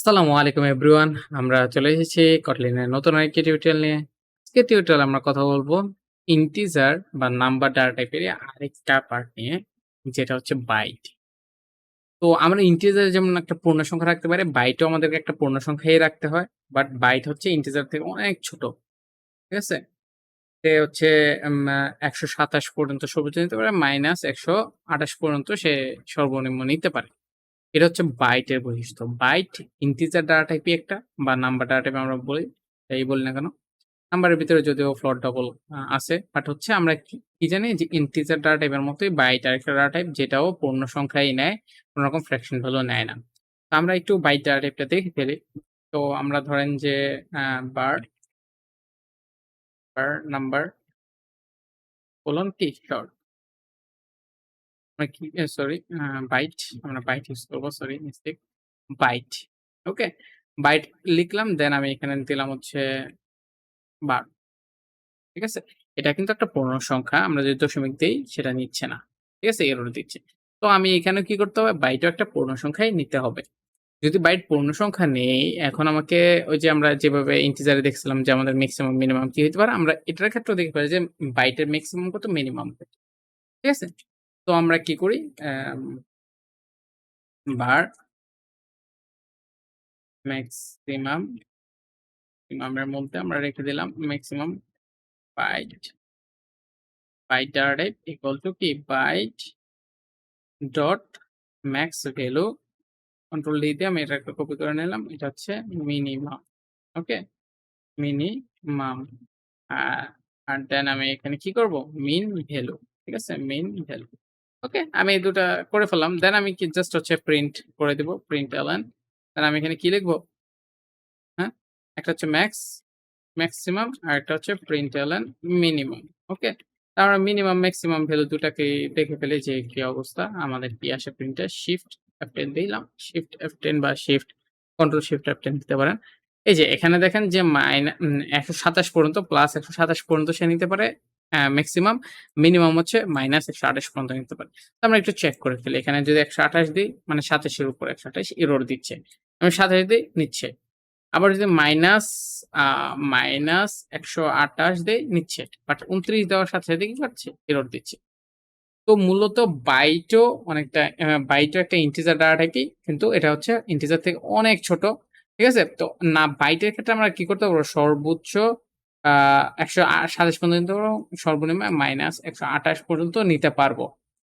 আসসালামু আলাইকুম এভরিওয়ান। আমরা চলে এসেছি কটলিনের নতুন আরেকটি টিউটোরিয়াল নিয়ে। আজকের টিউটোরিয়াল আমরা কথা বলবো ইন্টিজার বা নাম্বার ডাটা টাইপের আরেকটা পার্ট নিয়ে, যেটা হচ্ছে বাইট। তো আমরা ইন্টিজার যেমন একটা পূর্ণ সংখ্যা রাখতে পারি, বাইটও আমাদেরকে একটা পূর্ণ সংখ্যাই রাখতে হয়। বাট বাইট হচ্ছে ইন্টিজার থেকে অনেক ছোট। ঠিক আছে? সে হচ্ছে ১২৭ পর্যন্ত সর্বোচ্চ নিতে পারে, -১২৮ পর্যন্ত সে সর্বনিম্ন নিতে পারে। এটা হচ্ছে বাইটের বৈশিষ্ট্য। বাইট ইন্টিজার ডাটা টাইপই একটা, বা নাম্বার ডাটা টাইপ আমরা বলি, যাই বলি না কেন। নাম্বারের ভিতরে যদিও ফ্লোট ডবল আছে। বাট হচ্ছে আমরা কি জানি যে ইন্টিজার ডাটা টাইপের মতোই বাইট আরেকটা ডাটা টাইপ, যেটাও পূর্ণ সংখ্যাই নেয়, কোন রকম ফ্র্যাকশন ভ্যালু নেয় না। তো আমরা একটু বাইট ডাটা টাইপটা দেখে ফেলি। তো আমরা ধরেন যে বার নাম্বার কি শর্ট, আমরা কি সরি বাইট, আমরা বাইট ইউজ করব, সরি মিস্টেক, বাইট। ওকে? বাইট লিখলাম, দেন আমি এখানে দিলাম হচ্ছে ১২। ঠিক আছে? এটা কিন্তু একটা পূর্ণ সংখ্যা। আমরা যদি দশমিক দেই সেটা নিচ্ছে না। ঠিক আছে? এরর দিচ্ছে। তো আমি এখানে কি করতে হবে? বাইটও একটা পূর্ণ সংখ্যাই নিতে হবে। যদি বাইট পূর্ণ সংখ্যা নেই, এখন আমাকে ওই যে আমরা যেভাবে ইন্টিজারে দেখছিলাম যে আমাদের মেক্সিমাম মিনিমাম কি হইতে পারে? আমরা এটার ক্ষেত্রেও দেখতে পারি যে বাইটের মেক্সিমাম কত, মিনিমাম কত। ঠিক আছে? তো আমরা কি করি? অ্যাম বার মেক্সিমাম, মিনিমামের মধ্যে আমরা রেখে দিলাম maximum byte. Byte data type equal to কি? Byte dot max value, control D দিয়ে আমি এটা একটা কপি করে নিলাম। এটা হচ্ছে মিনিমাম। ওকে? মিনিমাম। আর আর দেন আমি এখানে কি করব? Mean value. ঠিক আছে? Mean value. ওকে? আমি এই ২ টা করে ফেললাম। দেন আমি কি জাস্ট হচ্ছে প্রিন্ট করে দিব। Print LN. দেন আমি এখানে কি লিখব? হ্যাঁ? একটা হচ্ছে ম্যাক্সিমাম, আরেকটা হচ্ছে প্রিন্টএলএন মিনিমাম। ওকে? আমরা মিনিমাম ম্যাক্সিমাম ভ্যালু দুটাকেই দেখে ফেলি যে কি অবস্থা। আমাদের কি আসে প্রিন্টে, শিফট F10 দিলাম। শিফট F10 বা কন্ট্রোল শিফট F10 দিতে পারেন। এই যে এখানে দেখেন যে ১২৭ পর্যন্ত, প্লাস ১২৭ পর্যন্ত সে নিতে পারে মেক্সিমাম। মিনিমাম হচ্ছে -১২৮ পর্যন্ত নিতে পারে। তো আমরা একটু চেক করে ফেলি। এখানে যদি ১২৮ দিই, মানে ২৭ এর উপর ১২৮ এরর দিচ্ছে। আমি ২৭ দিই, নিচ্ছে। আবার যদি -১২৮ দেই, নিচ্ছে। বাট ২৯ দেওয়ার সাথে, সাথে কি পাচ্ছে? এরর দিচ্ছে। তো মূলত বাইটও একটা ইন্টিজার ডাটা টাইপই, কিন্তু এটা হচ্ছে ইন্টিজার থেকে অনেক ছোট। ঠিক আছে? তো না, বাইটের ক্ষেত্রে আমরা কি করতে পারবো? সর্বোচ্চ ১২৭ পর্যন্ত নিতে পারবো, সর্বনিম্ন -১২৮ পর্যন্ত নিতে পারবো।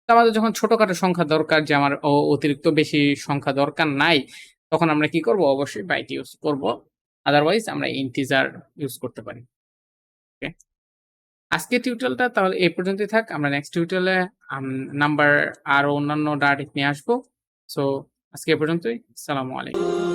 তো আমাদের যখন ছোটখাটো সংখ্যা দরকার, যে আমার অতিরিক্ত বেশি সংখ্যা দরকার নাই, তখন আমরা কি করব? অবশ্যই বাইট ইউজ করব। আদারওয়াইজ আমরা ইন্টিজার ইউজ করতে পারি। ওকে? আজকের টিউটোরিয়ালটা তাহলে এই পর্যন্তই থাক। আমরা নেক্সট টিউটোরিয়ালে নাম্বার আরো অন্যান্য ডাটা টাইপ নিয়ে আসবো। সো আজকে এ পর্যন্তই। আসসালামু আলাইকুম।